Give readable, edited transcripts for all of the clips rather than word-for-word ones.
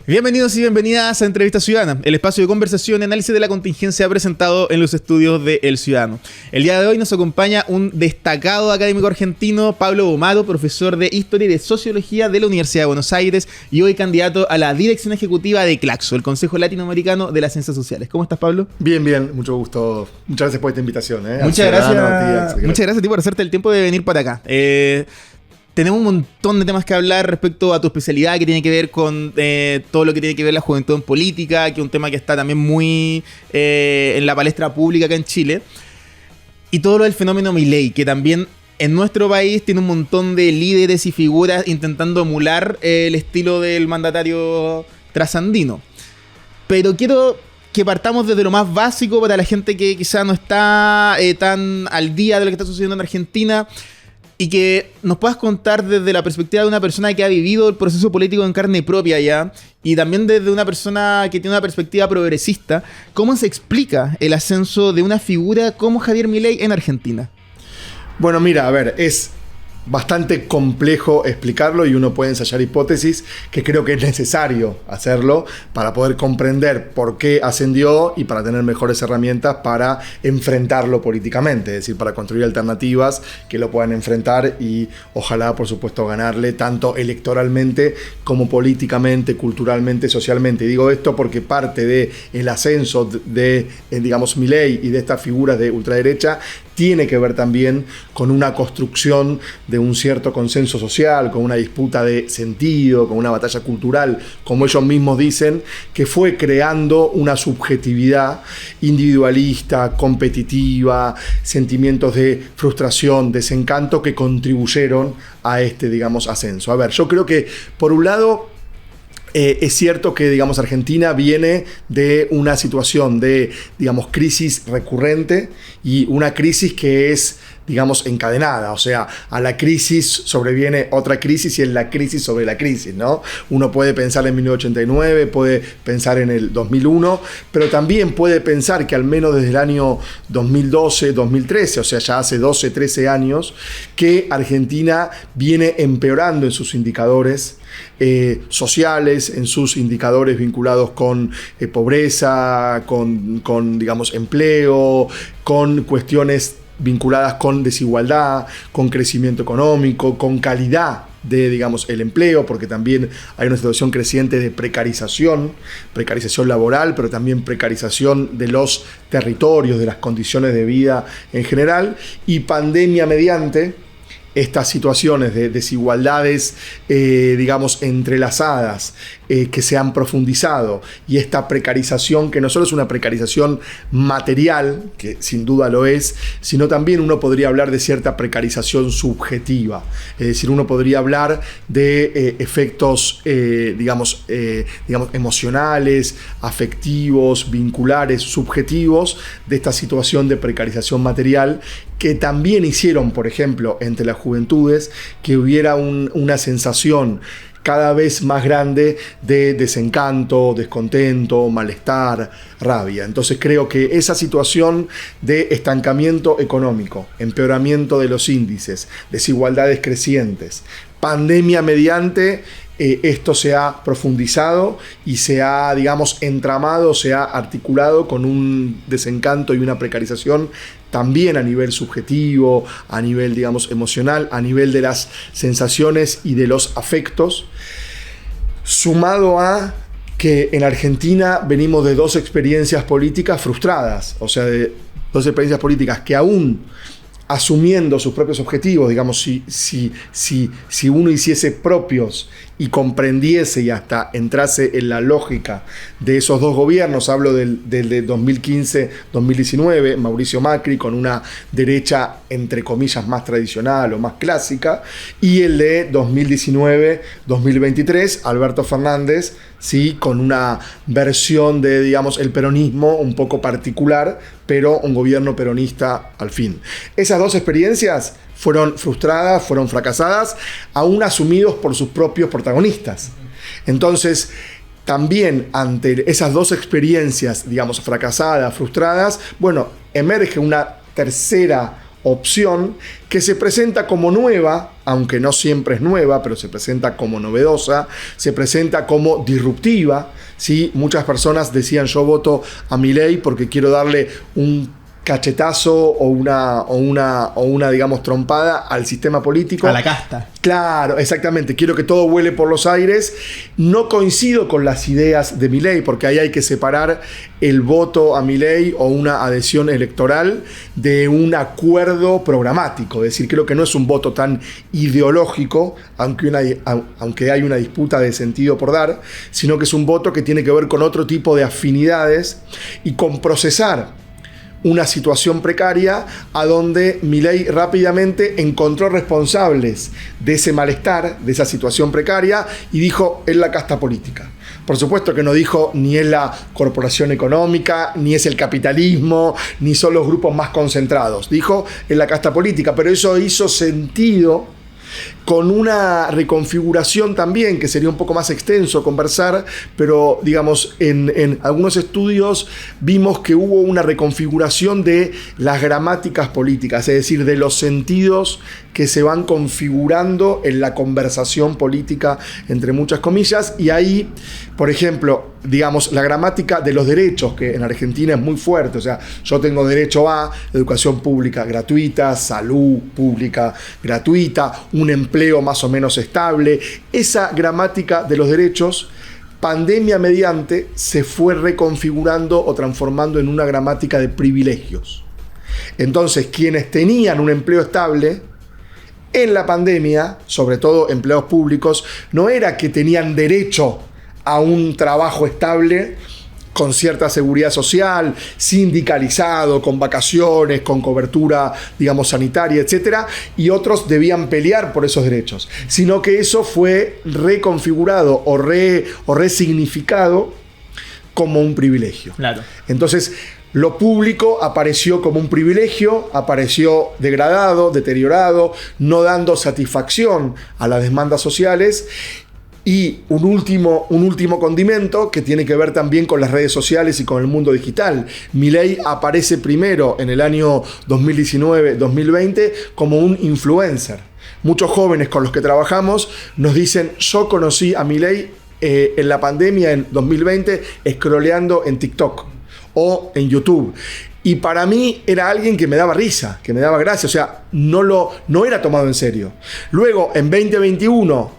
Bienvenidos y bienvenidas a Entrevista Ciudadana, el espacio de conversación y análisis de la contingencia presentado en los estudios de El Ciudadano. El día de hoy nos acompaña un destacado académico argentino, Pablo Bomato, profesor de Historia y de Sociología de la Universidad de Buenos Aires y hoy candidato a la dirección ejecutiva de CLACSO, el Consejo Latinoamericano de las Ciencias Sociales. ¿Cómo estás, Pablo? Bien, mucho gusto. Muchas gracias por esta invitación. Muchas gracias a ti por hacerte el tiempo de venir para acá. Tenemos un montón de temas que hablar respecto a tu especialidad que tiene que ver con todo lo que tiene que ver la juventud en política, que es un tema que está también muy en la palestra pública acá en Chile. Y todo lo del fenómeno Milei, que también en nuestro país tiene un montón de líderes y figuras intentando emular el estilo del mandatario trasandino. Pero quiero que partamos desde lo más básico para la gente que quizá no está tan al día de lo que está sucediendo en Argentina. Y que nos puedas contar desde la perspectiva de una persona que ha vivido el proceso político en carne propia ya, y también desde una persona que tiene una perspectiva progresista, ¿cómo se explica el ascenso de una figura como Javier Milei en Argentina? Bueno, mira, a ver, es bastante complejo explicarlo y uno puede ensayar hipótesis que creo que es necesario hacerlo para poder comprender por qué ascendió y para tener mejores herramientas para enfrentarlo políticamente, es decir, para construir alternativas que lo puedan enfrentar y ojalá, por supuesto, ganarle tanto electoralmente como políticamente, culturalmente, socialmente. Y digo esto porque parte del ascenso de digamos, Milei y de estas figuras de ultraderecha tiene que ver también con una construcción de un cierto consenso social, con una disputa de sentido, con una batalla cultural, como ellos mismos dicen, que fue creando una subjetividad individualista, competitiva, sentimientos de frustración, desencanto que contribuyeron a este, digamos, ascenso. A ver, yo creo que, por un lado, es cierto que, digamos, Argentina viene de una situación de, digamos, crisis recurrente y una crisis que es, digamos, encadenada. O sea, a la crisis sobreviene otra crisis y es la crisis sobre la crisis, ¿no? Uno puede pensar en 1989, puede pensar en el 2001, pero también puede pensar que al menos desde el año 2012, 2013, o sea, ya hace 12, 13 años, que Argentina viene empeorando en sus indicadores sociales, en sus indicadores vinculados con pobreza, con, digamos, empleo, con cuestiones vinculadas con desigualdad, con crecimiento económico, con calidad de, digamos, el empleo, porque también hay una situación creciente de precarización laboral, pero también precarización de los territorios, de las condiciones de vida en general, y pandemia mediante. Estas situaciones de desigualdades, digamos, entrelazadas, que se han profundizado, y esta precarización, que no solo es una precarización material, que sin duda lo es, sino también uno podría hablar de cierta precarización subjetiva. Es decir, uno podría hablar de efectos, digamos, emocionales, afectivos, vinculares, subjetivos, de esta situación de precarización material, que también hicieron, por ejemplo, entre las juventudes, que hubiera una sensación cada vez más grande de desencanto, descontento, malestar, rabia. Entonces creo que esa situación de estancamiento económico, empeoramiento de los índices, desigualdades crecientes, pandemia mediante, esto se ha profundizado y se ha, digamos, entramado, se ha articulado con un desencanto y una precarización también a nivel subjetivo, a nivel, digamos, emocional, a nivel de las sensaciones y de los afectos, sumado a que en Argentina venimos de dos experiencias políticas frustradas, o sea, de dos experiencias políticas que aún asumiendo sus propios objetivos, digamos, si uno hiciese propios y comprendiese y hasta entrase en la lógica de esos dos gobiernos, hablo del de 2015-2019, Mauricio Macri con una derecha entre comillas más tradicional o más clásica, y el de 2019-2023, Alberto Fernández, sí, con una versión de, digamos, el peronismo un poco particular, pero un gobierno peronista al fin. Esas dos experiencias fueron frustradas, fueron fracasadas, aún asumidos por sus propios protagonistas. Entonces, también ante esas dos experiencias, digamos, fracasadas, frustradas, bueno, emerge una tercera opción que se presenta como nueva, aunque no siempre es nueva, pero se presenta como novedosa, se presenta como disruptiva, ¿sí? Muchas personas decían yo voto a Milei porque quiero darle un cachetazo o una digamos trompada al sistema político. A la casta. Claro, exactamente. Quiero que todo vuele por los aires. No coincido con las ideas de Milei, porque ahí hay que separar el voto a Milei o una adhesión electoral de un acuerdo programático. Es decir, creo que no es un voto tan ideológico, aunque hay una disputa de sentido por dar, sino que es un voto que tiene que ver con otro tipo de afinidades y con procesar una situación precaria a donde Milei rápidamente encontró responsables de ese malestar, de esa situación precaria, y dijo, es la casta política. Por supuesto que no dijo ni es la corporación económica, ni es el capitalismo, ni son los grupos más concentrados. Dijo, es la casta política, pero eso hizo sentido con una reconfiguración también, que sería un poco más extenso conversar, pero digamos, en algunos estudios vimos que hubo una reconfiguración de las gramáticas políticas, es decir, de los sentidos que se van configurando en la conversación política, entre muchas comillas, y ahí, por ejemplo, digamos, la gramática de los derechos, que en Argentina es muy fuerte, o sea, yo tengo derecho a educación pública gratuita, salud pública gratuita, un empleo más o menos estable. Esa gramática de los derechos, pandemia mediante, se fue reconfigurando o transformando en una gramática de privilegios. Entonces, quienes tenían un empleo estable en la pandemia, sobre todo empleados públicos, no era que tenían derecho a un trabajo estable con cierta seguridad social, sindicalizado, con vacaciones, con cobertura, digamos, sanitaria, etcétera, y otros debían pelear por esos derechos, sino que eso fue reconfigurado o resignificado como un privilegio. Claro. Entonces, lo público apareció como un privilegio, apareció degradado, deteriorado, no dando satisfacción a las demandas sociales. Y un último condimento que tiene que ver también con las redes sociales y con el mundo digital. Milei aparece primero en el año 2019-2020 como un influencer. Muchos jóvenes con los que trabajamos nos dicen, yo conocí a Milei en la pandemia en 2020 scrolleando en TikTok o en YouTube. Y para mí era alguien que me daba risa, que me daba gracia, o sea, no era tomado en serio. Luego, en 2021,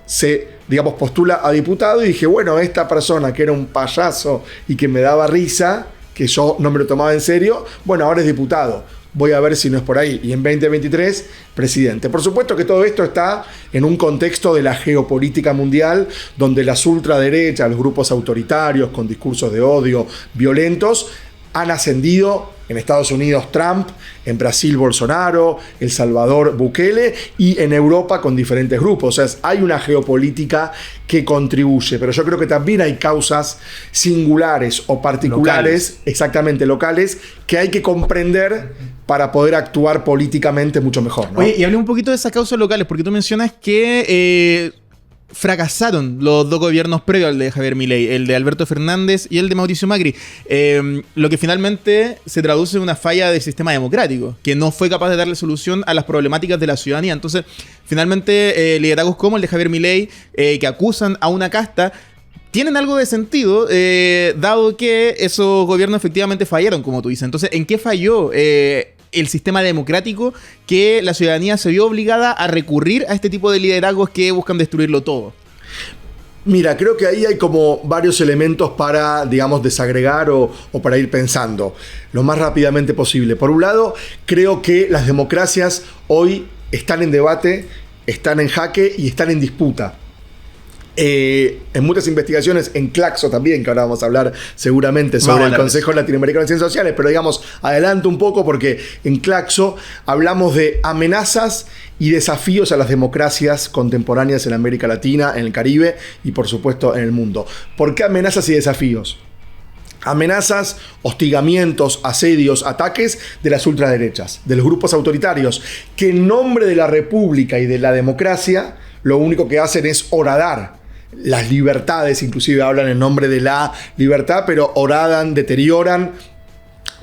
digamos, postula a diputado y dije, bueno, esta persona que era un payaso y que me daba risa, que yo no me lo tomaba en serio, bueno, ahora es diputado. Voy a ver si no es por ahí. Y en 2023, presidente. Por supuesto que todo esto está en un contexto de la geopolítica mundial, donde las ultraderechas, los grupos autoritarios con discursos de odio violentos, han ascendido. En Estados Unidos Trump, en Brasil Bolsonaro, El Salvador Bukele y en Europa con diferentes grupos. O sea, hay una geopolítica que contribuye, pero yo creo que también hay causas singulares o particulares, exactamente locales, que hay que comprender para poder actuar políticamente mucho mejor, ¿no? Oye, y hablé un poquito de esas causas locales, porque tú mencionas que fracasaron los dos gobiernos previos al de Javier Milei, el de Alberto Fernández y el de Mauricio Macri, lo que finalmente se traduce en una falla del sistema democrático, que no fue capaz de darle solución a las problemáticas de la ciudadanía. Entonces, finalmente, liderazgos como el de Javier Milei, que acusan a una casta, tienen algo de sentido, dado que esos gobiernos efectivamente fallaron, como tú dices. Entonces, ¿en qué falló el sistema democrático que la ciudadanía se vio obligada a recurrir a este tipo de liderazgos que buscan destruirlo todo? Mira, creo que ahí hay como varios elementos para, digamos, desagregar o para ir pensando lo más rápidamente posible. Por un lado, creo que las democracias hoy están en debate, están en jaque y están en disputa. En muchas investigaciones, en Claxo también, que ahora vamos a hablar seguramente sobre el Consejo Latinoamericano de Ciencias Sociales, pero digamos, adelanto un poco porque en Claxo hablamos de amenazas y desafíos a las democracias contemporáneas en América Latina, en el Caribe y por supuesto en el mundo. ¿Por qué amenazas y desafíos? Amenazas, hostigamientos, asedios, ataques de las ultraderechas, de los grupos autoritarios, que en nombre de la república y de la democracia, lo único que hacen es horadar las libertades, inclusive hablan en nombre de la libertad, pero horadan, deterioran,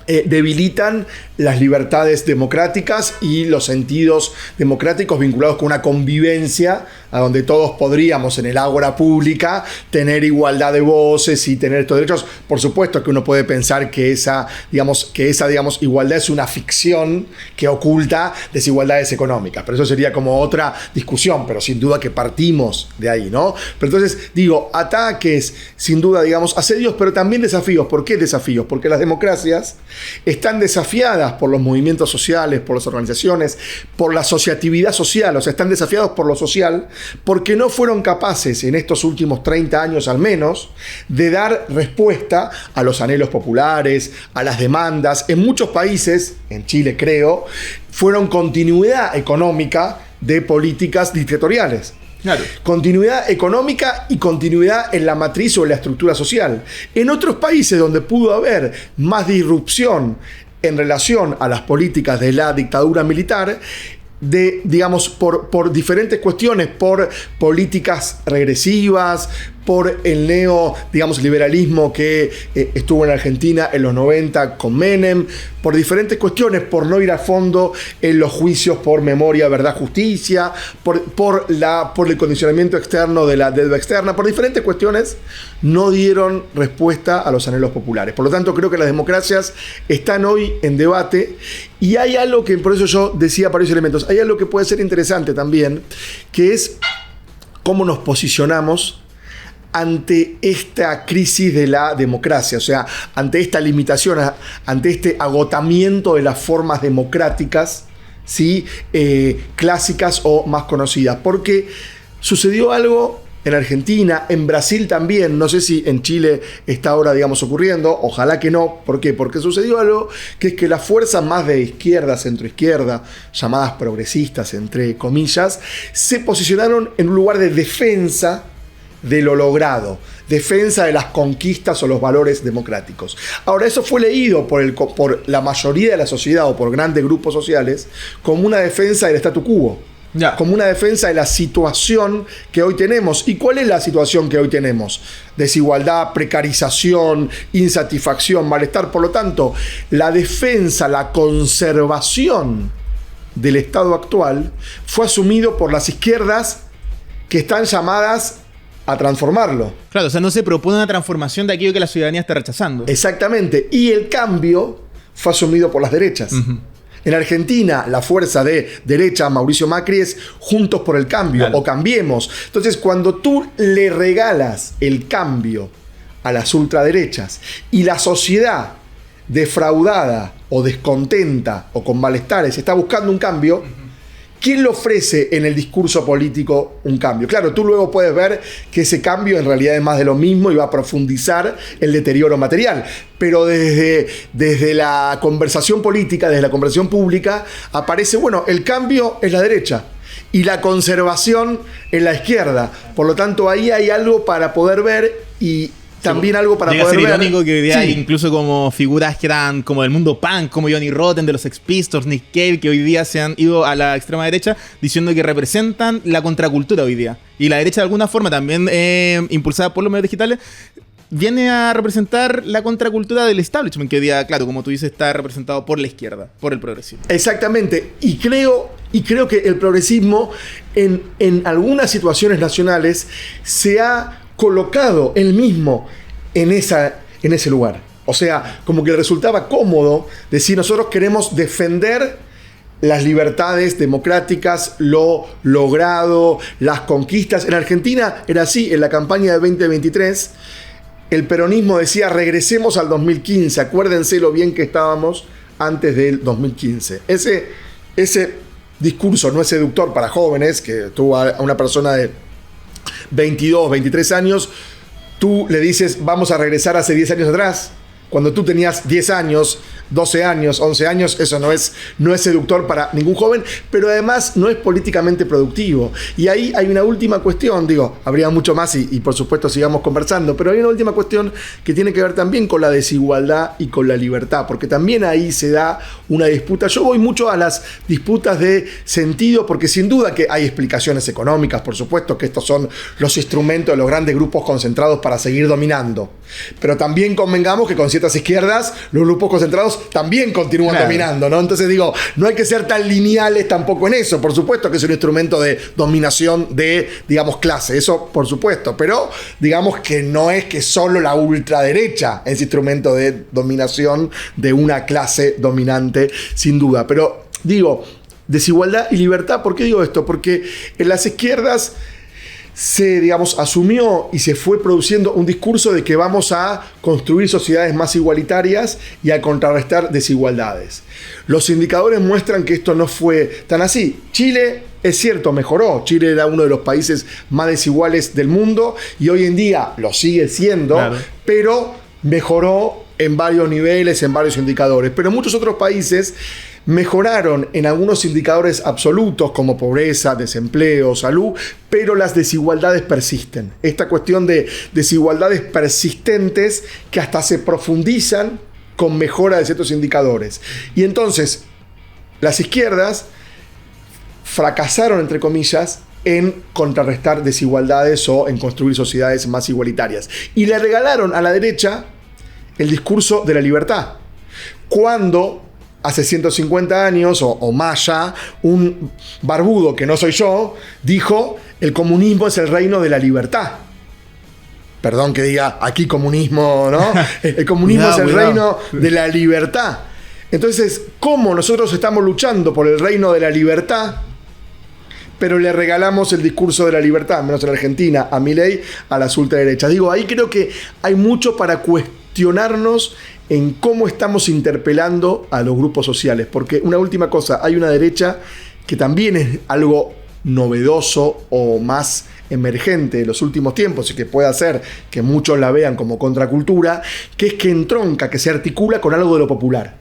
debilitan las libertades democráticas y los sentidos democráticos vinculados con una convivencia a donde todos podríamos en el ágora pública tener igualdad de voces y tener estos derechos. Por supuesto que uno puede pensar que esa igualdad es una ficción que oculta desigualdades económicas, pero eso sería como otra discusión, pero sin duda que partimos de ahí, ¿no? Pero entonces digo, ataques, sin duda, digamos, asedios, pero también desafíos. ¿Por qué desafíos? Porque las democracias están desafiadas por los movimientos sociales, por las organizaciones, por la asociatividad social, o sea, están desafiados por lo social, porque no fueron capaces en estos últimos 30 años al menos de dar respuesta a los anhelos populares, a las demandas. En muchos países, en Chile creo, fueron continuidad económica de políticas dictatoriales. Claro. Continuidad económica y continuidad en la matriz o en la estructura social. En otros países donde pudo haber más disrupción en relación a las políticas de la dictadura militar, digamos, por diferentes cuestiones, por políticas regresivas, por el liberalismo que estuvo en Argentina en los 90 con Menem, por diferentes cuestiones, por no ir a fondo en los juicios por memoria, verdad, justicia, por el condicionamiento externo de la deuda externa, por diferentes cuestiones, no dieron respuesta a los anhelos populares. Por lo tanto, creo que las democracias están hoy en debate y hay algo que, por eso yo decía varios elementos, hay algo que puede ser interesante también, que es cómo nos posicionamos ante esta crisis de la democracia, o sea, ante esta limitación, ante este agotamiento de las formas democráticas, ¿sí? Clásicas o más conocidas. Porque sucedió algo en Argentina, en Brasil también, no sé si en Chile está ahora, digamos, ocurriendo, ojalá que no. ¿Por qué? Porque sucedió algo que es que las fuerzas más de izquierda, centroizquierda, llamadas progresistas, entre comillas, se posicionaron en un lugar de defensa de lo logrado, defensa de las conquistas o los valores democráticos. Ahora, eso fue leído por la mayoría de la sociedad o por grandes grupos sociales como una defensa del statu quo, como una defensa de la situación que hoy tenemos. ¿Y cuál es la situación que hoy tenemos? Desigualdad, precarización, insatisfacción, malestar. Por lo tanto, la defensa, la conservación del estado actual fue asumido por las izquierdas que están llamadas a transformarlo. Claro, o sea, no se propone una transformación de aquello que la ciudadanía está rechazando. Exactamente. Y el cambio fue asumido por las derechas. Uh-huh. En Argentina, la fuerza de derecha, Mauricio Macri, es Juntos por el Cambio, claro, o Cambiemos. Entonces, cuando tú le regalas el cambio a las ultraderechas y la sociedad defraudada o descontenta o con malestares está buscando un cambio, ¿quién le ofrece en el discurso político un cambio? Claro, tú luego puedes ver que ese cambio en realidad es más de lo mismo y va a profundizar el deterioro material. Pero desde la conversación política, desde la conversación pública, aparece, bueno, el cambio es la derecha y la conservación es la izquierda. Por lo tanto, ahí hay algo para poder ver y también algo para poder ver. Llega a ser irónico que hoy día hay incluso como figuras que eran como del mundo punk, como Johnny Rotten de los Sex Pistols, Nick Cave, que hoy día se han ido a la extrema derecha diciendo que representan la contracultura hoy día. Y la derecha de alguna forma también impulsada por los medios digitales viene a representar la contracultura del establishment, que hoy día, claro, como tú dices, está representado por la izquierda, por el progresismo. Exactamente. Y creo que el progresismo en algunas situaciones nacionales se ha colocado él mismo en ese lugar. O sea, como que le resultaba cómodo decir, nosotros queremos defender las libertades democráticas, lo logrado, las conquistas. En Argentina era así, en la campaña de 2023, el peronismo decía, regresemos al 2015, acuérdense lo bien que estábamos antes del 2015. Ese discurso no es seductor para jóvenes, que tuvo a una persona de 22, 23 años, tú le dices, vamos a regresar hace 10 años atrás. Cuando tú tenías 10 años, 12 años, 11 años, eso no es seductor para ningún joven, pero además no es políticamente productivo. Y ahí hay una última cuestión, habría mucho más y por supuesto sigamos conversando, pero hay una última cuestión que tiene que ver también con la desigualdad y con la libertad, porque también ahí se da una disputa. Yo voy mucho a las disputas de sentido, porque sin duda que hay explicaciones económicas, por supuesto, que estos son los instrumentos de los grandes grupos concentrados para seguir dominando. Pero también convengamos que con ciertas ciertas izquierdas, los grupos concentrados también continúan dominando, ¿no? Entonces digo, no hay que ser tan lineales tampoco en eso. Por supuesto que es un instrumento de dominación de, digamos, clase, eso por supuesto, pero digamos que no es que solo la ultraderecha es instrumento de dominación de una clase dominante, sin duda. Pero digo, desigualdad y libertad, ¿por qué digo esto? Porque en las izquierdas se, digamos, asumió y se fue produciendo un discurso de que vamos a construir sociedades más igualitarias y a contrarrestar desigualdades. Los indicadores muestran que esto no fue tan así. Chile, es cierto, mejoró. Chile era uno de los países más desiguales del mundo y hoy en día lo sigue siendo, pero mejoró en varios niveles, en varios indicadores. Pero muchos otros países mejoraron en algunos indicadores absolutos como pobreza, desempleo, salud, pero las desigualdades persisten. Esta cuestión de desigualdades persistentes que hasta se profundizan con mejora de ciertos indicadores. Y entonces, las izquierdas fracasaron, entre comillas, en contrarrestar desigualdades o en construir sociedades más igualitarias. Y le regalaron a la derecha el discurso de la libertad. Cuando hace 150 años o más ya, un barbudo que no soy yo, dijo, el comunismo es el reino de la libertad. Perdón que diga aquí comunismo, ¿no? El comunismo es el reino de la libertad. Entonces, ¿cómo nosotros estamos luchando por el reino de la libertad, pero le regalamos el discurso de la libertad, menos en Argentina, a Milei, a las ultraderechas? Digo, ahí creo que hay mucho para cuestionarnos en cómo estamos interpelando a los grupos sociales. Porque una última cosa, hay una derecha que también es algo novedoso o más emergente en los últimos tiempos y que puede hacer que muchos la vean como contracultura, que es que entronca, que se articula con algo de lo popular.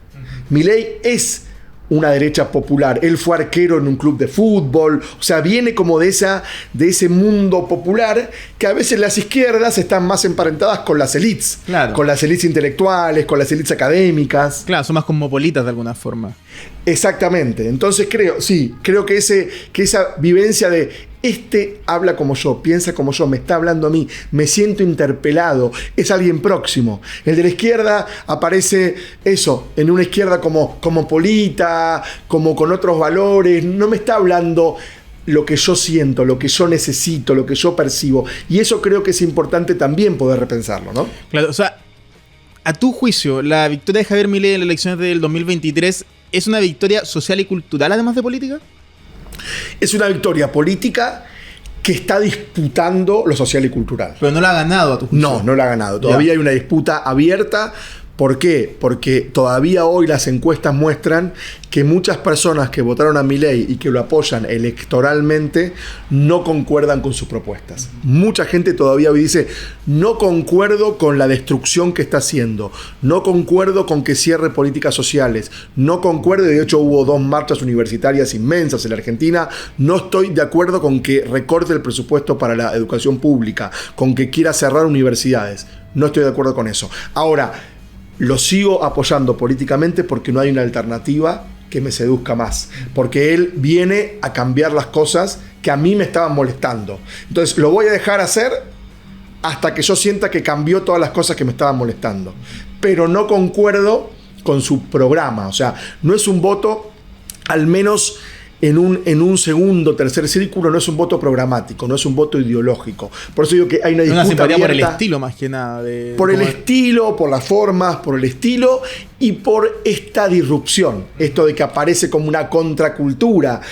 Milei es una derecha popular. Él fue arquero en un club de fútbol. O sea, viene como de ese mundo popular que a veces las izquierdas están más emparentadas con las élites. Claro. Con las élites intelectuales, con las élites académicas. Claro, son más cosmopolitas de alguna forma. Exactamente. Entonces creo que esa vivencia de habla como yo, piensa como yo, me está hablando a mí, me siento interpelado, es alguien próximo. El de la izquierda aparece eso, en una izquierda como cosmopolita, como con otros valores, no me está hablando lo que yo siento, lo que yo necesito, lo que yo percibo. Y eso creo que es importante también poder repensarlo, ¿no? Claro, o sea, a tu juicio, la victoria de Javier Milei en las elecciones del 2023 ¿es una victoria social y cultural además de política? Es una victoria política que está disputando lo social y cultural. Pero no la ha ganado, a tu juicio. No la ha ganado. Todavía hay una disputa abierta. ¿Por qué? Porque todavía hoy las encuestas muestran que muchas personas que votaron a Milei y que lo apoyan electoralmente no concuerdan con sus propuestas. Mucha gente todavía hoy dice, no concuerdo con la destrucción que está haciendo, no concuerdo con que cierre políticas sociales, no concuerdo, de hecho hubo 2 marchas universitarias inmensas en la Argentina, no estoy de acuerdo con que recorte el presupuesto para la educación pública, con que quiera cerrar universidades, no estoy de acuerdo con eso. Ahora, lo sigo apoyando políticamente porque no hay una alternativa que me seduzca más. Porque él viene a cambiar las cosas que a mí me estaban molestando. Entonces lo voy a dejar hacer hasta que yo sienta que cambió todas las cosas que me estaban molestando. Pero no concuerdo con su programa. O sea, no es un voto, al menos en un segundo, tercer círculo, no es un voto programático, no es un voto ideológico. Por eso digo que hay una disputa abierta. Por el estilo más que nada. Por el estilo, por las formas, por el estilo y por esta disrupción. Esto de que aparece como una contracultura,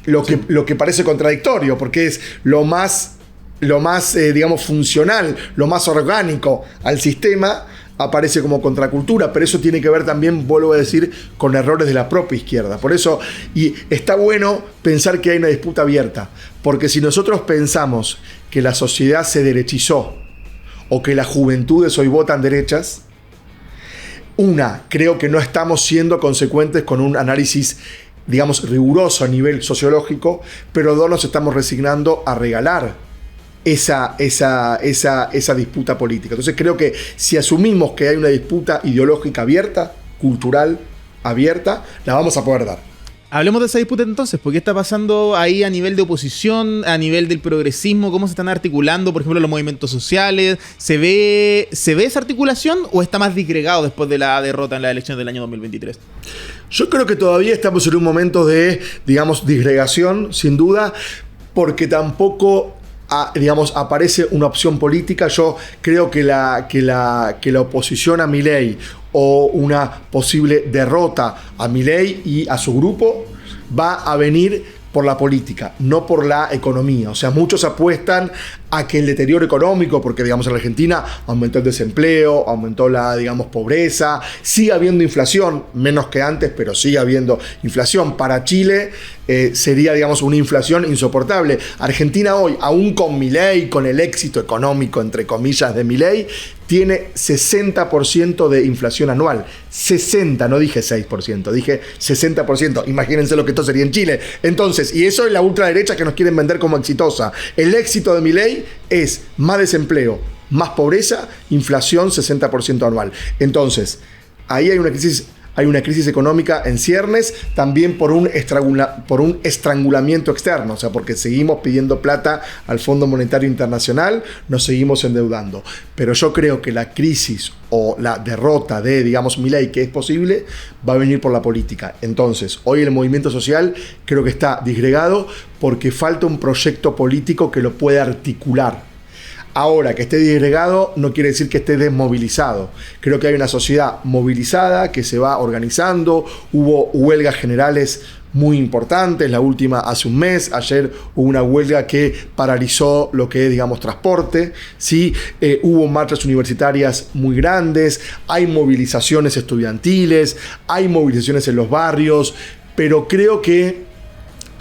lo que parece contradictorio, porque es lo más digamos, funcional, lo más orgánico al sistema, aparece como contracultura, pero eso tiene que ver también, vuelvo a decir, con errores de la propia izquierda. Por eso, y está bueno pensar que hay una disputa abierta, porque si nosotros pensamos que la sociedad se derechizó o que las juventudes hoy votan derechas, creo que no estamos siendo consecuentes con un análisis, digamos, riguroso a nivel sociológico, pero nos estamos resignando a regalar esa disputa política. Entonces creo que si asumimos que hay una disputa ideológica abierta, cultural abierta, la vamos a poder dar. Hablemos de esa disputa entonces, ¿por qué está pasando ahí a nivel de oposición, a nivel del progresismo? ¿Cómo se están articulando, por ejemplo, los movimientos sociales? ¿Se ve esa articulación o está más disgregado después de la derrota en las elecciones del año 2023? Yo creo que todavía estamos en un momento de, digamos, disgregación, sin duda, porque tampoco aparece una opción política. Yo creo que la oposición a Milei o una posible derrota a Milei y a su grupo va a venir por la política, no por la economía. O sea, muchos apuestan a que el deterioro económico, porque digamos en Argentina aumentó el desempleo, aumentó la, digamos, pobreza, sigue habiendo inflación, menos que antes, pero sigue habiendo inflación. Para Chile sería, digamos, una inflación insoportable. Argentina hoy, aún con Milei, con el éxito económico, entre comillas, de Milei, tiene 60% de inflación anual. 60, no dije 6%, dije 60%. Imagínense lo que esto sería en Chile. Entonces, y eso es la ultraderecha que nos quieren vender como exitosa. El éxito de Milei es más desempleo, más pobreza, inflación 60% anual. Entonces, ahí hay una crisis económica en ciernes, también por un estrangulamiento externo, o sea, porque seguimos pidiendo plata al Fondo Monetario Internacional, nos seguimos endeudando. Pero yo creo que la crisis o la derrota de, digamos, Milei, que es posible, va a venir por la política. Entonces, hoy el movimiento social creo que está disgregado porque falta un proyecto político que lo pueda articular. Ahora, que esté disgregado no quiere decir que esté desmovilizado. Creo que hay una sociedad movilizada que se va organizando. Hubo huelgas generales muy importantes, la última hace un mes. Ayer hubo una huelga que paralizó lo que es, digamos, transporte. ¿Sí? Hubo marchas universitarias muy grandes, hay movilizaciones estudiantiles, hay movilizaciones en los barrios, pero creo que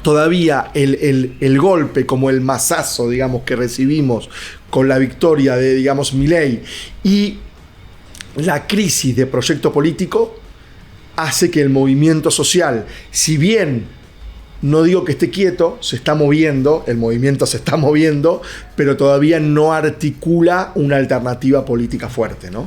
todavía el golpe, como el mazazo, digamos, que recibimos con la victoria de, digamos, Milei y la crisis de proyecto político, hace que el movimiento social, si bien no digo que esté quieto, se está moviendo, el movimiento se está moviendo, pero todavía no articula una alternativa política fuerte, ¿no?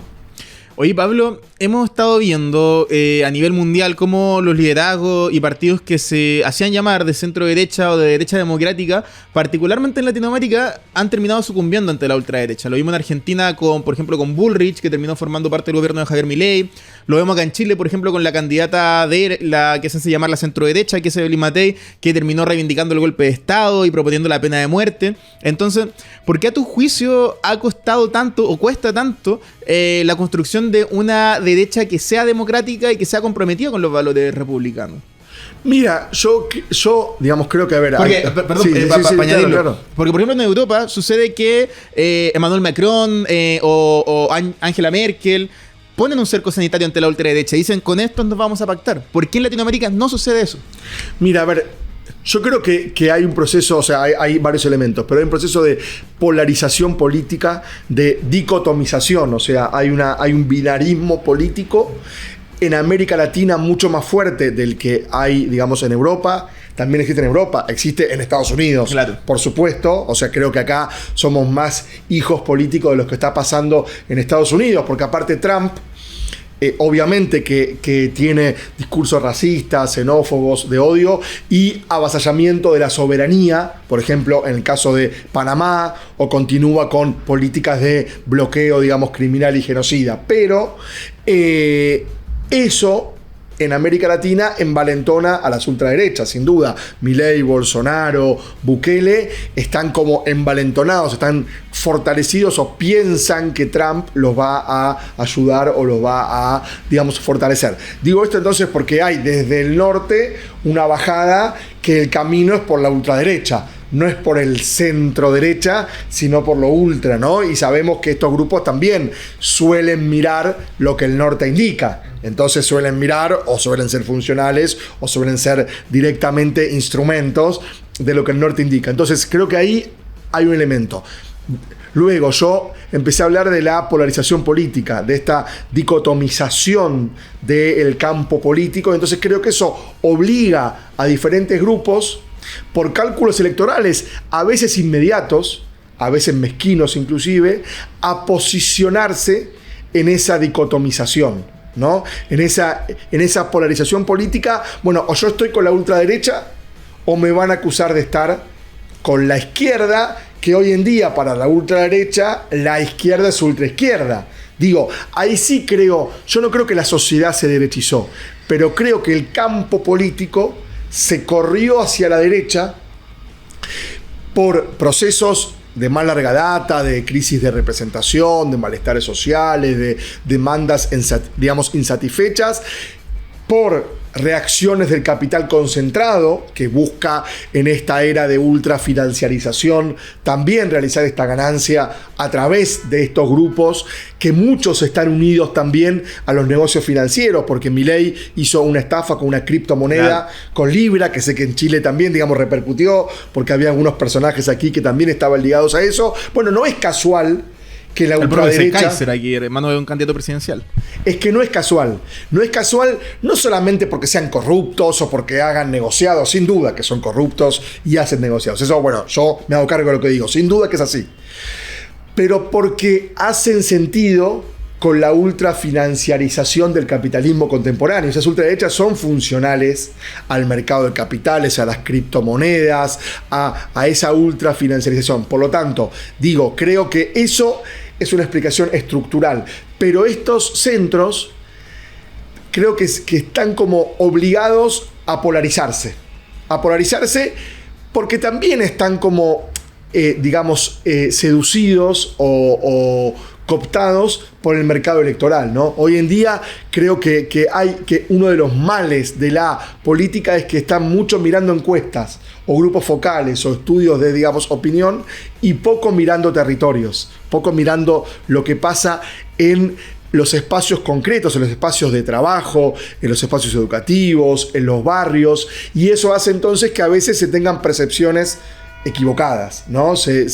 Oye, Pablo, hemos estado viendo a nivel mundial cómo los liderazgos y partidos que se hacían llamar de centro derecha o de derecha democrática, particularmente en Latinoamérica, han terminado sucumbiendo ante la ultraderecha. Lo vimos en Argentina, por ejemplo, con Bullrich, que terminó formando parte del gobierno de Javier Milei. Lo vemos acá en Chile, por ejemplo, con la candidata de la que se hace llamar la centro derecha, que es Evelyn Matei, que terminó reivindicando el golpe de Estado y proponiendo la pena de muerte. Entonces, ¿por qué a tu juicio ha costado tanto o cuesta tanto la construcción de una derecha que sea democrática y que sea comprometida con los valores republicanos? Mira, yo digamos, creo que, a ver... Para añadirlo. Claro. Porque, por ejemplo, en Europa sucede que Emmanuel Macron o Angela Merkel ponen un cerco sanitario ante la ultraderecha y dicen, con esto nos vamos a pactar. ¿Por qué en Latinoamérica no sucede eso? Mira, a ver, yo creo que hay un proceso, o sea, hay varios elementos, pero hay un proceso de polarización política, de dicotomización, o sea, hay un binarismo político en América Latina mucho más fuerte del que hay, digamos, en Europa. También existe en Europa, existe en Estados Unidos, claro, por supuesto. O sea, creo que acá somos más hijos políticos de lo que está pasando en Estados Unidos, porque aparte Trump, obviamente que tiene discursos racistas, xenófobos, de odio y avasallamiento de la soberanía, por ejemplo, en el caso de Panamá, o continúa con políticas de bloqueo, digamos, criminal y genocida. Pero eso en América Latina envalentona a las ultraderechas, sin duda. Milei, Bolsonaro, Bukele están como envalentonados, están fortalecidos o piensan que Trump los va a ayudar o los va a, digamos, fortalecer. Digo esto entonces porque hay desde el norte una bajada que el camino es por la ultraderecha. No es por el centro derecha, sino por lo ultra, ¿no? Y sabemos que estos grupos también suelen mirar lo que el norte indica. Entonces suelen mirar, o suelen ser funcionales, o suelen ser directamente instrumentos de lo que el norte indica. Entonces creo que ahí hay un elemento. Luego yo empecé a hablar de la polarización política, de esta dicotomización del campo político. Entonces creo que eso obliga a diferentes grupos, por cálculos electorales, a veces inmediatos, a veces mezquinos inclusive, a posicionarse en esa dicotomización. ¿no? En esa polarización política, bueno, o yo estoy con la ultraderecha o me van a acusar de estar con la izquierda, que hoy en día para la ultraderecha la izquierda es ultraizquierda. Digo, ahí sí creo, yo no creo que la sociedad se derechizó, pero creo que el campo político se corrió hacia la derecha por procesos de más larga data, de crisis de representación, de malestares sociales, de demandas, digamos, insatisfechas, por reacciones del capital concentrado, que busca en esta era de ultrafinanciarización también realizar esta ganancia a través de estos grupos, que muchos están unidos también a los negocios financieros, porque Milei hizo una estafa con una criptomoneda, con Libra, que sé que en Chile también, digamos, repercutió, porque había algunos personajes aquí que también estaban ligados a eso. Bueno, no es casual que la ultraderecha... El Kaiser aquí, hermano de un candidato presidencial. Es que no es casual. No es casual no solamente porque sean corruptos o porque hagan negociados, sin duda que son corruptos y hacen negociados. Eso, bueno, yo me hago cargo de lo que digo, sin duda que es así. Pero porque hacen sentido con la ultrafinanciarización del capitalismo contemporáneo. Esas ultraderechas son funcionales al mercado de capitales, a las criptomonedas, a esa ultrafinanciarización. Por lo tanto, digo, creo que eso es una explicación estructural. Pero estos centros creo que están como obligados a polarizarse. A polarizarse porque también están como, digamos, seducidos o cooptados por el mercado electoral, ¿no? Hoy en día creo que uno de los males de la política es que están mucho mirando encuestas o grupos focales o estudios de, digamos, opinión, y poco mirando territorios, poco mirando lo que pasa en los espacios concretos, en los espacios de trabajo, en los espacios educativos, en los barrios, y eso hace entonces que a veces se tengan percepciones equivocadas, ¿no? Se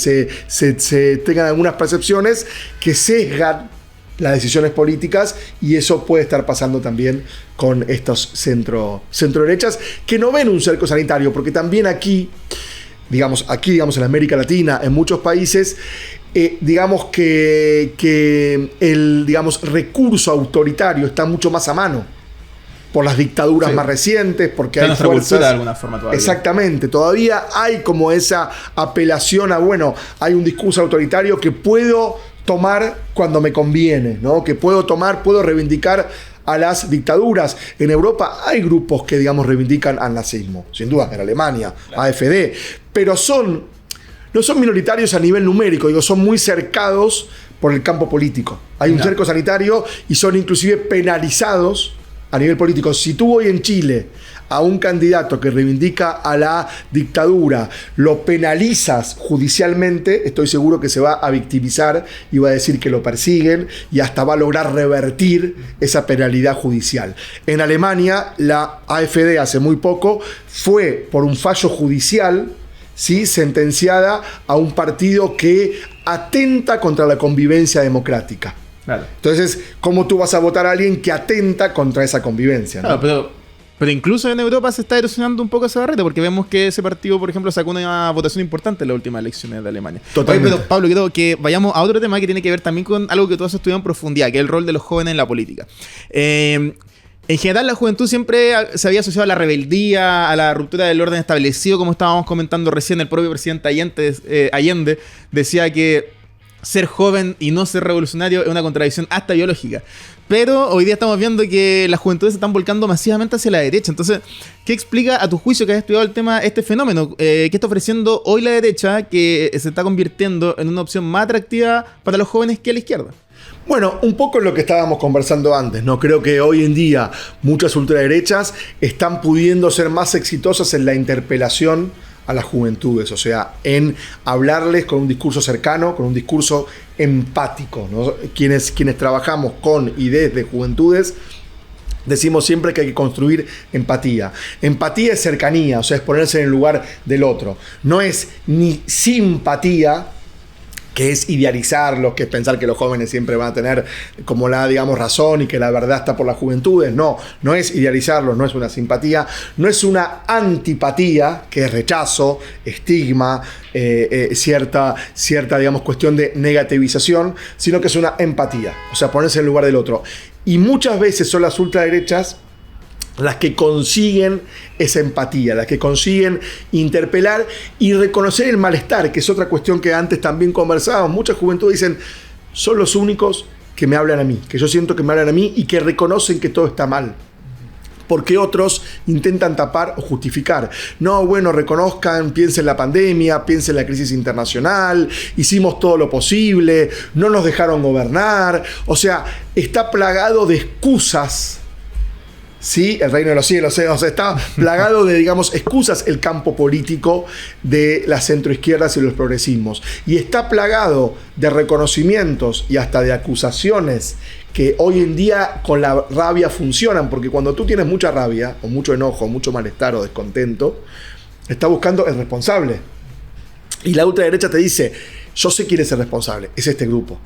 tengan algunas percepciones que sesgan las decisiones políticas, y eso puede estar pasando también con estos centro-derechas que no ven un cerco sanitario, porque también aquí, digamos, en América Latina, en muchos países, digamos que el, digamos, recurso autoritario está mucho más a mano por las dictaduras más recientes, porque hay fuerzas de alguna forma todavía. Exactamente, todavía hay como esa apelación a, bueno, hay un discurso autoritario que puedo tomar cuando me conviene, ¿no? Que puedo reivindicar a las dictaduras. En Europa hay grupos que, digamos, reivindican al nazismo, sin duda, en Alemania, claro. AfD, pero no son minoritarios a nivel numérico, digo, son muy cercados por el campo político. Hay un cerco sanitario y son inclusive penalizados a nivel político. Si tú hoy en Chile a un candidato que reivindica a la dictadura lo penalizas judicialmente, estoy seguro que se va a victimizar y va a decir que lo persiguen, y hasta va a lograr revertir esa penalidad judicial. En Alemania, la AfD hace muy poco fue por un fallo judicial, ¿sí?, sentenciada a un partido que atenta contra la convivencia democrática. Claro. Entonces, ¿cómo tú vas a votar a alguien que atenta contra esa convivencia, ¿no? Claro, pero incluso en Europa se está erosionando un poco esa barrera, porque vemos que ese partido, por ejemplo, sacó una votación importante en las últimas elecciones de Alemania. Totalmente. Pero, Pablo, quiero que vayamos a otro tema que tiene que ver también con algo que tú has estudiado en profundidad, que es el rol de los jóvenes en la política. En general, la juventud siempre se había asociado a la rebeldía, a la ruptura del orden establecido, como estábamos comentando recién. El propio presidente Allende decía que ser joven y no ser revolucionario es una contradicción hasta biológica. Pero hoy día estamos viendo que las juventudes se están volcando masivamente hacia la derecha. Entonces, ¿qué explica a tu juicio, que has estudiado el tema, este fenómeno? ¿Qué está ofreciendo hoy la derecha, que se está convirtiendo en una opción más atractiva para los jóvenes que la izquierda? Bueno, un poco lo que estábamos conversando antes, ¿no? Creo que hoy en día muchas ultraderechas están pudiendo ser más exitosas en la interpelación a las juventudes, o sea, en hablarles con un discurso cercano, con un discurso empático, ¿no? Quienes trabajamos con y desde juventudes decimos siempre que hay que construir empatía. Empatía es cercanía, o sea, es ponerse en el lugar del otro. No es ni simpatía, que es idealizarlos, que es pensar que los jóvenes siempre van a tener como la, digamos, razón y que la verdad está por las juventudes. No, no es idealizarlos, no es una simpatía, no es una antipatía, que es rechazo, estigma, cierta, digamos, cuestión de negativización, sino que es una empatía, o sea, ponerse en el lugar del otro. Y muchas veces son las ultraderechas las que consiguen esa empatía, las que consiguen interpelar y reconocer el malestar, que es otra cuestión que antes también conversábamos. Muchas juventudes dicen, son los únicos que me hablan a mí, que yo siento que me hablan a mí y que reconocen que todo está mal. Porque otros intentan tapar o justificar. No, bueno, reconozcan, piensen en la pandemia, piensen en la crisis internacional, hicimos todo lo posible, no nos dejaron gobernar. O sea, está plagado de excusas. Sí, el reino de los cielos, o sea, está plagado de, digamos, excusas el campo político de las centroizquierdas y los progresismos. Y está plagado de reconocimientos y hasta de acusaciones que hoy en día con la rabia funcionan, porque cuando tú tienes mucha rabia, o mucho enojo, mucho malestar o descontento, está buscando el responsable. Y la ultraderecha te dice, yo sé quién es el responsable, es este grupo,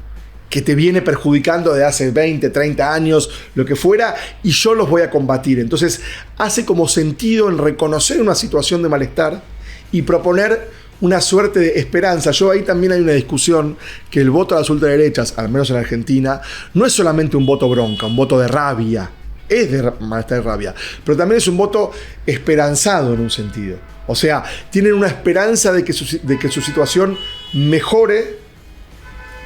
que te viene perjudicando de hace 20, 30 años, lo que fuera, y yo los voy a combatir. Entonces hace como sentido en reconocer una situación de malestar y proponer una suerte de esperanza. Yo ahí también hay una discusión que el voto a las ultraderechas, al menos en Argentina, no es solamente un voto bronca, un voto de rabia, es de malestar y rabia, pero también es un voto esperanzado en un sentido. O sea, tienen una esperanza de que su situación mejore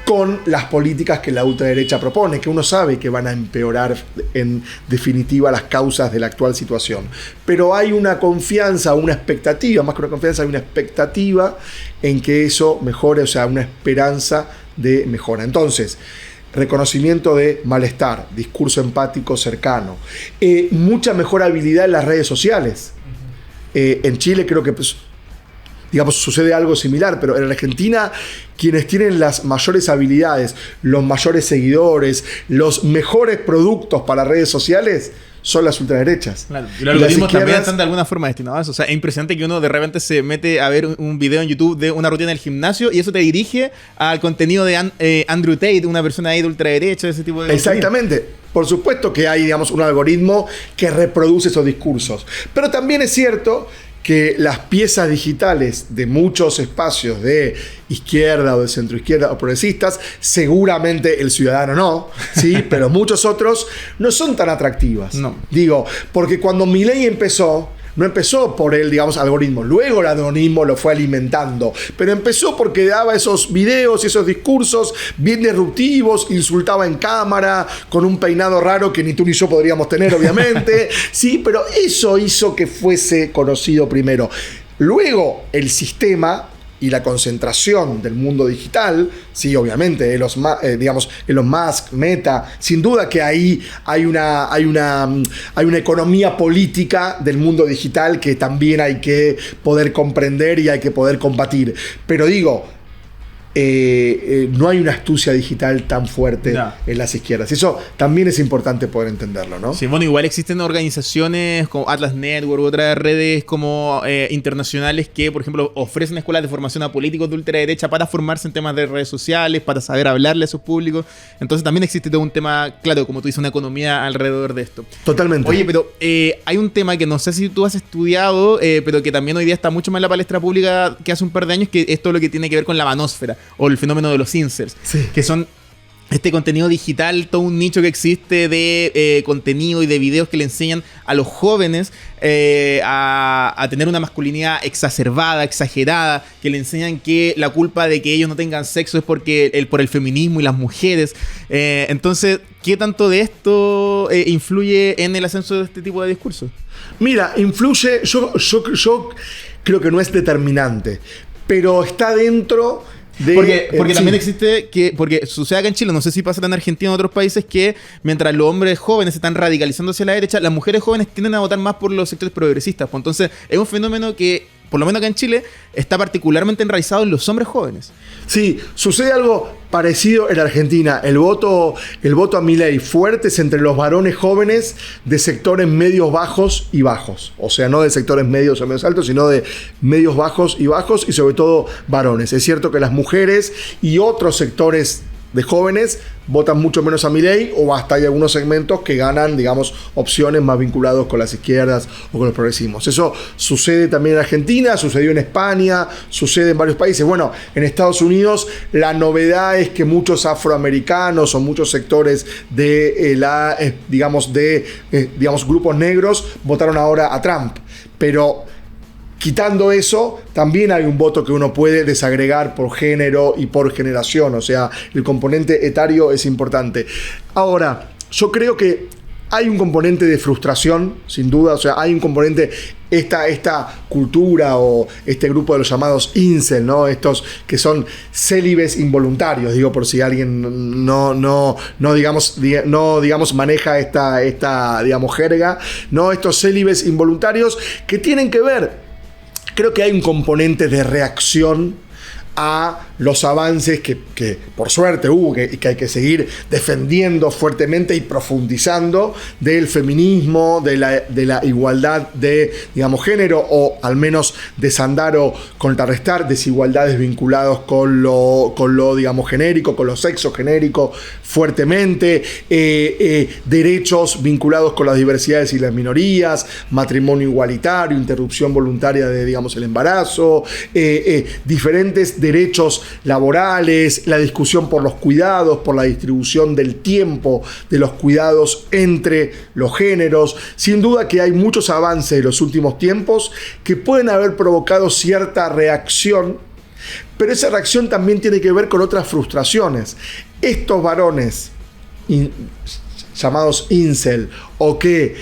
con las políticas que la ultraderecha propone, que uno sabe que van a empeorar en definitiva las causas de la actual situación. Pero hay una confianza, una expectativa, más que una confianza, hay una expectativa en que eso mejore, o sea, una esperanza de mejora. Entonces, reconocimiento de malestar, discurso empático cercano, mucha mejor habilidad en las redes sociales. En Chile creo que digamos, sucede algo similar, pero en Argentina quienes tienen las mayores habilidades, los mayores seguidores, los mejores productos para redes sociales son las ultraderechas. Claro. Y los algoritmos también están de alguna forma destinados a eso. O sea, es impresionante que uno de repente se mete a ver un video en YouTube de una rutina del gimnasio y eso te dirige al contenido de Andrew Tate, una persona ahí de ultraderecha, ese tipo de Exactamente. Contenido. Por supuesto que hay, digamos, un algoritmo que reproduce esos discursos. Pero también es cierto que las piezas digitales de muchos espacios de izquierda o de centroizquierda o progresistas, seguramente el ciudadano no, ¿sí? Pero muchos otros no son tan atractivas. No. Digo, porque cuando Milei empezó, no empezó por el, digamos, algoritmo. Luego el algoritmo lo fue alimentando. Pero empezó porque daba esos videos y esos discursos bien disruptivos, insultaba en cámara, con un peinado raro que ni tú ni yo podríamos tener, obviamente. Sí, pero eso hizo que fuese conocido primero. Luego el sistema y la concentración del mundo digital, sí, obviamente, digamos, Elon Musk, Meta, sin duda que ahí hay una economía política del mundo digital que también hay que poder comprender y hay que poder combatir. Pero digo, no hay una astucia digital tan fuerte en las izquierdas. Eso también es importante poder entenderlo, ¿no? Sí, bueno, igual existen organizaciones como Atlas Network u otras redes como internacionales que, por ejemplo, ofrecen escuelas de formación a políticos de ultraderecha para formarse en temas de redes sociales, para saber hablarle a sus públicos. Entonces también existe todo un tema, claro, como tú dices, una economía alrededor de esto. Totalmente. Oye, pero hay un tema que no sé si tú has estudiado, pero que también hoy día está mucho más en la palestra pública que hace un par de años, que es todo lo que tiene que ver con la manósfera o el fenómeno de los incels, sí, que son este contenido digital, todo un nicho que existe de contenido y de videos que le enseñan a los jóvenes a tener una masculinidad exacerbada, exagerada, que le enseñan que la culpa de que ellos no tengan sexo es por el feminismo y las mujeres. Entonces, ¿qué tanto de esto influye en el ascenso de este tipo de discursos? Mira, influye, yo creo que no es determinante, pero está dentro de... Porque también existe porque sucede acá en Chile, no sé si pasa en Argentina o en otros países, que mientras los hombres jóvenes se están radicalizando hacia la derecha, las mujeres jóvenes tienden a votar más por los sectores progresistas. Pues entonces es un fenómeno que por lo menos acá en Chile, está particularmente enraizado en los hombres jóvenes. Sí, sucede algo parecido en Argentina. El voto a Milei fuerte es entre los varones jóvenes de sectores medios bajos y bajos. O sea, no de sectores medios o medios altos, sino de medios bajos y sobre todo varones. Es cierto que las mujeres y otros sectores de jóvenes votan mucho menos a Milei, o hasta hay algunos segmentos que ganan, digamos, opciones más vinculados con las izquierdas o con los progresismos. Eso sucede también en Argentina, sucedió en España, sucede en varios países. Bueno, en Estados Unidos la novedad es que muchos afroamericanos o muchos sectores de digamos, grupos negros votaron ahora a Trump. Pero quitando eso, también hay un voto que uno puede desagregar por género y por generación. O sea, el componente etario es importante. Ahora, yo creo que hay un componente de frustración, sin duda. O sea, hay un componente, esta cultura o este grupo de los llamados incel, ¿no? Estos que son célibes involuntarios, digo, por si alguien no digamos maneja esta digamos jerga, ¿no? Estos célibes involuntarios que tienen que ver. Creo que hay un componente de reacción a los avances que por suerte hubo y que hay que seguir defendiendo fuertemente y profundizando del feminismo, de la igualdad de, digamos, género, o al menos desandar o contrarrestar desigualdades vinculadas con lo digamos, genérico, con lo sexo genérico fuertemente, derechos vinculados con las diversidades y las minorías, matrimonio igualitario, interrupción voluntaria de, digamos, el embarazo, diferentes derechos laborales, la discusión por los cuidados, por la distribución del tiempo de los cuidados entre los géneros. Sin duda que hay muchos avances en los últimos tiempos que pueden haber provocado cierta reacción, pero esa reacción también tiene que ver con otras frustraciones. Estos varones llamados incel, o que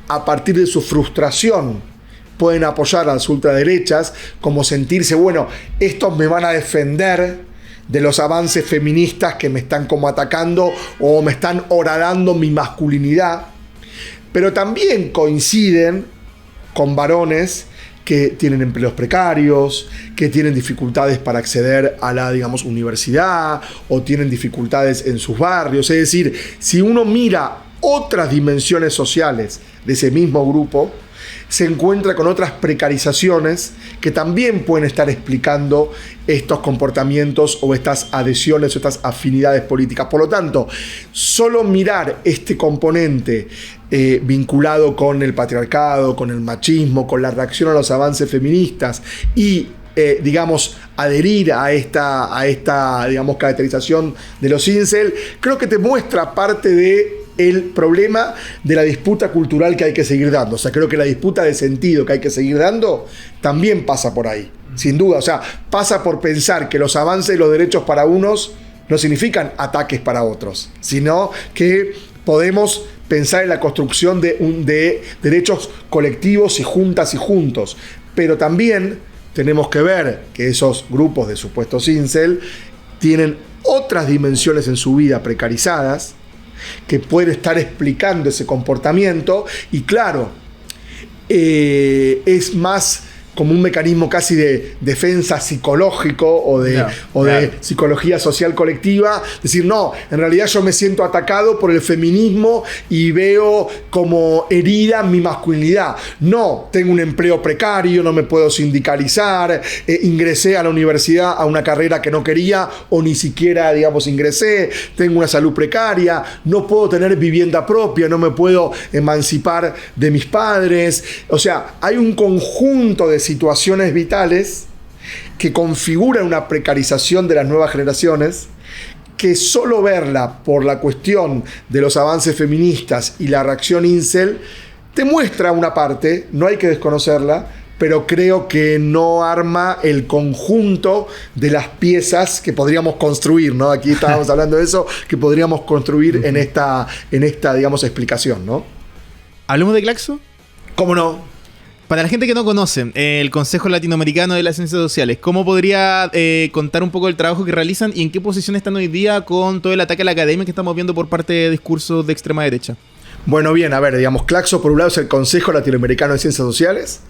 a partir de su frustración pueden apoyar a las ultraderechas, como sentirse, bueno, estos me van a defender de los avances feministas que me están como atacando o me están horadando mi masculinidad. Pero también coinciden con varones que tienen empleos precarios, que tienen dificultades para acceder a la, digamos, universidad, o tienen dificultades en sus barrios. Es decir, si uno mira otras dimensiones sociales de ese mismo grupo, se encuentra con otras precarizaciones que también pueden estar explicando estos comportamientos o estas adhesiones o estas afinidades políticas. Por lo tanto, solo mirar este componente vinculado con el patriarcado, con el machismo, con la reacción a los avances feministas y digamos, adherir a esta digamos, caracterización de los incel, creo que te muestra parte de el problema de la disputa cultural que hay que seguir dando. O sea, creo que la disputa de sentido que hay que seguir dando también pasa por ahí, sin duda. O sea, pasa por pensar que los avances de los derechos para unos no significan ataques para otros, sino que podemos pensar en la construcción de derechos colectivos y juntas y juntos. Pero también tenemos que ver que esos grupos de supuestos incel tienen otras dimensiones en su vida precarizadas que pueden estar explicando ese comportamiento, y claro, es más como un mecanismo casi de defensa psicológico o de psicología social colectiva, decir, no, en realidad yo me siento atacado por el feminismo y veo como herida mi masculinidad. No, tengo un empleo precario, no me puedo sindicalizar, ingresé a la universidad a una carrera que no quería o ni siquiera, digamos, ingresé, tengo una salud precaria, no puedo tener vivienda propia, no me puedo emancipar de mis padres. O sea, hay un conjunto de situaciones vitales que configuran una precarización de las nuevas generaciones, que solo verla por la cuestión de los avances feministas y la reacción incel te muestra una parte, no hay que desconocerla, pero creo que no arma el conjunto de las piezas que podríamos construir, ¿no? Aquí estábamos hablando de eso, que podríamos construir en esta, digamos, explicación, ¿no? ¿Hablemos de Claxo? ¿Cómo no? Para la gente que no conoce el Consejo Latinoamericano de las Ciencias Sociales, ¿cómo podría contar un poco del trabajo que realizan y en qué posición están hoy día con todo el ataque a la academia que estamos viendo por parte de discursos de extrema derecha? Bueno, bien, a ver, digamos, Claxo por un lado es el Consejo Latinoamericano de Ciencias Sociales,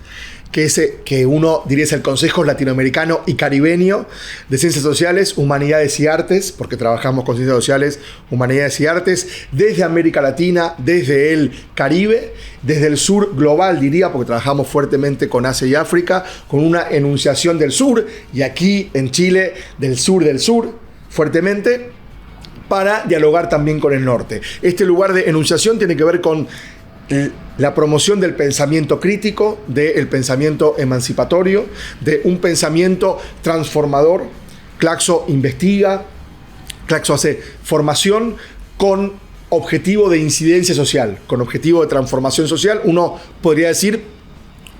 que uno diría es el Consejo Latinoamericano y Caribeño de Ciencias Sociales, Humanidades y Artes, porque trabajamos con Ciencias Sociales, Humanidades y Artes, desde América Latina, desde el Caribe, desde el sur global, diría, porque trabajamos fuertemente con Asia y África, con una enunciación del sur, y aquí en Chile, del sur, fuertemente, para dialogar también con el norte. Este lugar de enunciación tiene que ver con la promoción del pensamiento crítico, del pensamiento emancipatorio, de un pensamiento transformador. Claxo investiga, Claxo hace formación con objetivo de incidencia social, con objetivo de transformación social, uno podría decir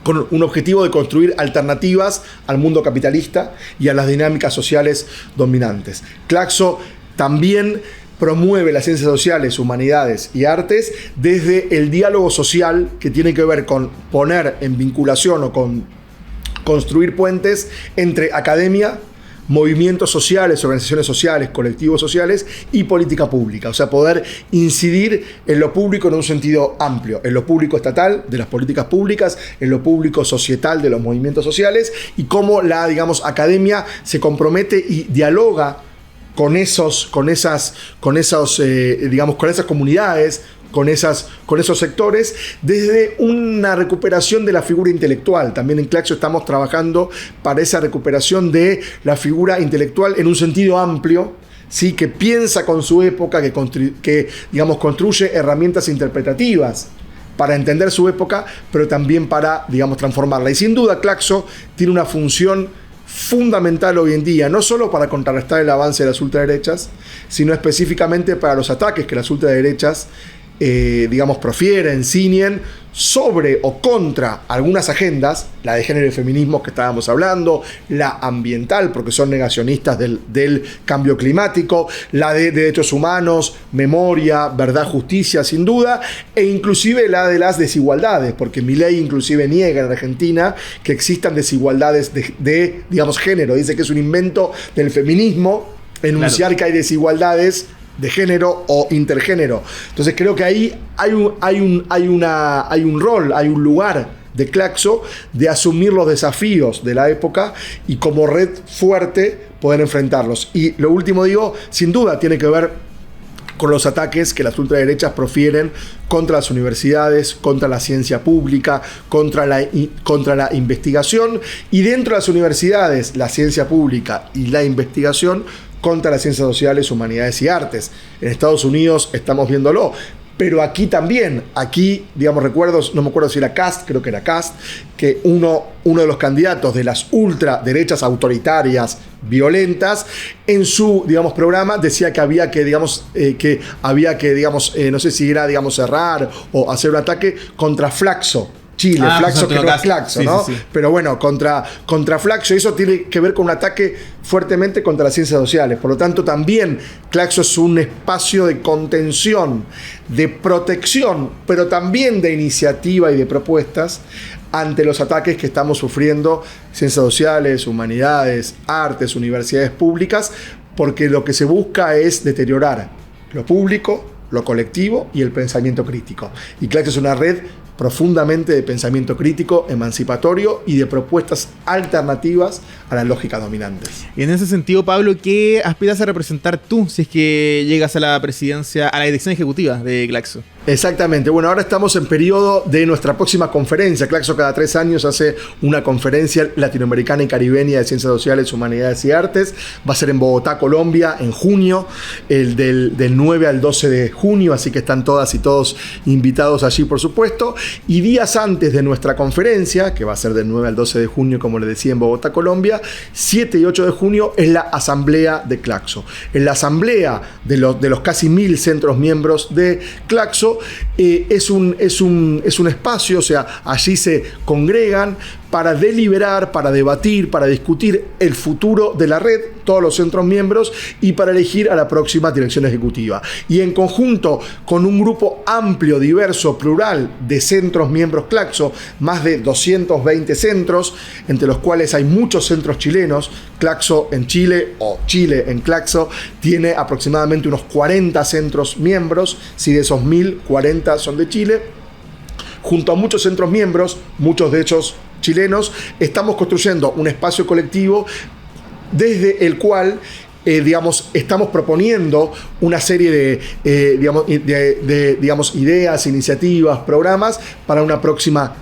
con un objetivo de construir alternativas al mundo capitalista y a las dinámicas sociales dominantes. Claxo también promueve las ciencias sociales, humanidades y artes desde el diálogo social, que tiene que ver con poner en vinculación o con construir puentes entre academia, movimientos sociales, organizaciones sociales, colectivos sociales y política pública. O sea, poder incidir en lo público en un sentido amplio, en lo público estatal, de las políticas públicas, en lo público societal, de los movimientos sociales, y cómo la, digamos, academia se compromete y dialoga con esas comunidades, con esos sectores, desde una recuperación de la figura intelectual. También en Claxo estamos trabajando para esa recuperación de la figura intelectual en un sentido amplio, ¿sí? Que piensa con su época, que digamos, construye herramientas interpretativas para entender su época, pero también para, digamos, transformarla. Y sin duda Claxo tiene una función fundamental hoy en día, no solo para contrarrestar el avance de las ultraderechas, sino específicamente para los ataques que las ultraderechas profieren, ciñen sobre o contra algunas agendas, la de género y feminismo que estábamos hablando, la ambiental, porque son negacionistas del cambio climático, la de derechos humanos, memoria, verdad, justicia, sin duda, e inclusive la de las desigualdades, porque Milei inclusive niega en Argentina que existan desigualdades de género, dice que es un invento del feminismo enunciar que hay desigualdades de género o intergénero. Entonces creo que ahí hay un rol, hay un lugar de Claxo de asumir los desafíos de la época y como red fuerte poder enfrentarlos. Y lo último, digo, sin duda tiene que ver con los ataques que las ultraderechas profieren contra las universidades, contra la ciencia pública, contra la investigación, y dentro de las universidades, la ciencia pública y la investigación contra las ciencias sociales, humanidades y artes. En Estados Unidos estamos viéndolo, pero aquí también, recuerdo, no me acuerdo si era Cast, creo que era Cast, que uno de los candidatos de las ultraderechas autoritarias, violentas, en su, programa decía que había que, no sé si era, cerrar o hacer un ataque contra Flaxo. Chile, Flaxo, que no es Claxo, ¿no? Sí. Pero bueno, contra Flaxo, eso tiene que ver con un ataque fuertemente contra las ciencias sociales. Por lo tanto, también Claxo es un espacio de contención, de protección, pero también de iniciativa y de propuestas ante los ataques que estamos sufriendo ciencias sociales, humanidades, artes, universidades públicas, porque lo que se busca es deteriorar lo público, lo colectivo y el pensamiento crítico. Y Claxo es una red profundamente de pensamiento crítico, emancipatorio y de propuestas alternativas a las lógicas dominantes. Y en ese sentido, Pablo, ¿qué aspiras a representar tú si es que llegas a la presidencia, a la dirección ejecutiva de Claxo? Exactamente. Bueno, ahora estamos en periodo de nuestra próxima conferencia. Claxo cada 3 años hace una conferencia latinoamericana y caribeña de ciencias sociales, humanidades y artes. Va a ser en Bogotá, Colombia, en junio, del 9 al 12 de junio, así que están todas y todos invitados allí, por supuesto. Y días antes de nuestra conferencia, que va a ser del 9 al 12 de junio, como les decía, en Bogotá, Colombia, 7 y 8 de junio es la asamblea de Claxo. En la asamblea de los casi 1000 centros miembros de Claxo, es un espacio, o sea, allí se congregan para deliberar, para debatir, para discutir el futuro de la red, todos los centros miembros, y para elegir a la próxima dirección ejecutiva. Y en conjunto con un grupo amplio, diverso, plural de centros miembros Claxo, más de 220 centros, entre los cuales hay muchos centros chilenos. Claxo en Chile, o Chile en Claxo, tiene aproximadamente unos 40 centros miembros, si de esos 1000, 40 son de Chile, junto a muchos centros miembros, muchos de ellos chilenos, estamos construyendo un espacio colectivo desde el cual estamos proponiendo una serie de ideas, iniciativas, programas para una próxima,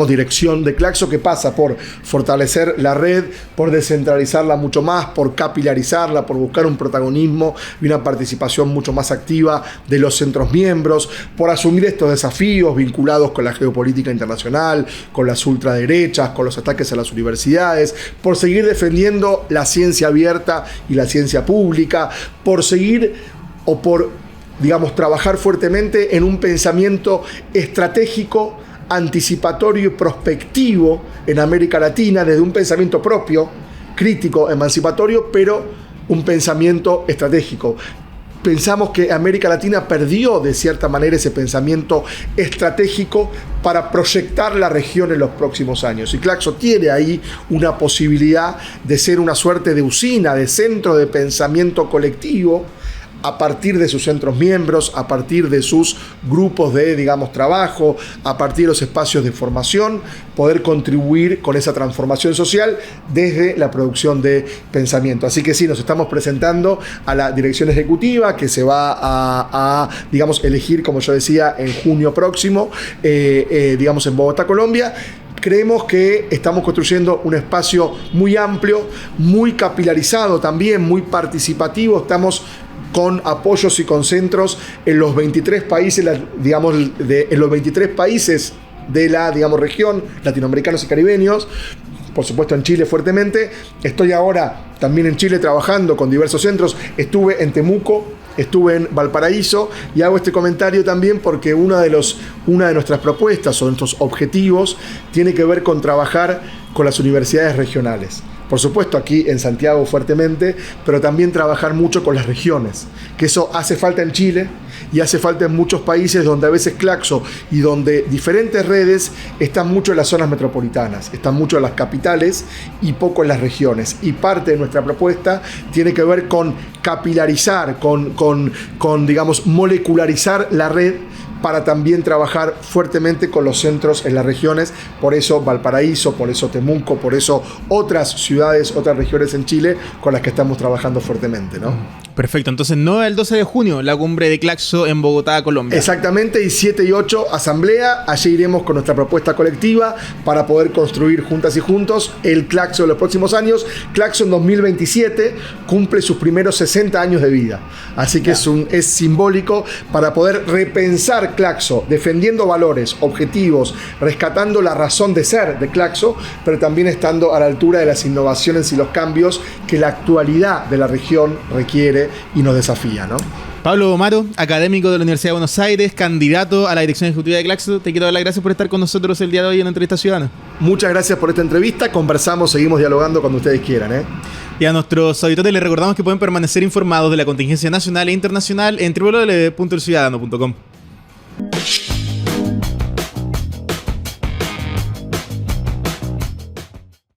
dirección de Claxo, que pasa por fortalecer la red, por descentralizarla mucho más, por capilarizarla, por buscar un protagonismo y una participación mucho más activa de los centros miembros, por asumir estos desafíos vinculados con la geopolítica internacional, con las ultraderechas, con los ataques a las universidades, por seguir defendiendo la ciencia abierta y la ciencia pública, por seguir o por, trabajar fuertemente en un pensamiento estratégico, anticipatorio y prospectivo en América Latina, desde un pensamiento propio, crítico, emancipatorio, pero un pensamiento estratégico. Pensamos que América Latina perdió de cierta manera ese pensamiento estratégico para proyectar la región en los próximos años. Y Claxo tiene ahí una posibilidad de ser una suerte de usina, de centro de pensamiento colectivo, a partir de sus centros miembros, a partir de sus grupos de, trabajo, a partir de los espacios de formación, poder contribuir con esa transformación social desde la producción de pensamiento. Así que sí, nos estamos presentando a la dirección ejecutiva, que se va a elegir, como yo decía, en junio próximo, en Bogotá, Colombia. Creemos que estamos construyendo un espacio muy amplio, muy capilarizado también, muy participativo. Estamos con apoyos y concentros en los 23 países, en los 23 países de la, región, latinoamericanos y caribeños. Por supuesto en Chile fuertemente. Estoy ahora también en Chile trabajando con diversos centros. Estuve en Temuco, estuve en Valparaíso, y hago este comentario también porque una de nuestras propuestas o nuestros objetivos tiene que ver con trabajar con las universidades regionales. Por supuesto aquí en Santiago fuertemente, pero también trabajar mucho con las regiones, que eso hace falta en Chile y hace falta en muchos países donde a veces Claxo y donde diferentes redes están mucho en las zonas metropolitanas, están mucho en las capitales y poco en las regiones. Y parte de nuestra propuesta tiene que ver con capilarizar, con molecularizar la red, para también trabajar fuertemente con los centros en las regiones. Por eso Valparaíso, por eso Temuco, por eso otras ciudades, otras regiones en Chile con las que estamos trabajando fuertemente, ¿no? Perfecto, entonces 9 al 12 de junio, la cumbre de Claxo en Bogotá, Colombia. Exactamente, y 7 y 8, asamblea. Allí iremos con nuestra propuesta colectiva para poder construir juntas y juntos el Claxo de los próximos años. Claxo en 2027 cumple sus primeros 60 años de vida. Así que es simbólico para poder repensar Claxo, defendiendo valores, objetivos, rescatando la razón de ser de Claxo, pero también estando a la altura de las innovaciones y los cambios que la actualidad de la región requiere y nos desafía, ¿no? Pablo Omaro, académico de la Universidad de Buenos Aires, candidato a la dirección ejecutiva de Claxo, te quiero dar las gracias por estar con nosotros el día de hoy en Entrevista Ciudadana. Muchas gracias por esta entrevista, conversamos, seguimos dialogando cuando ustedes quieran, ¿eh? Y a nuestros auditores les recordamos que pueden permanecer informados de la contingencia nacional e internacional en www.elciudadano.com.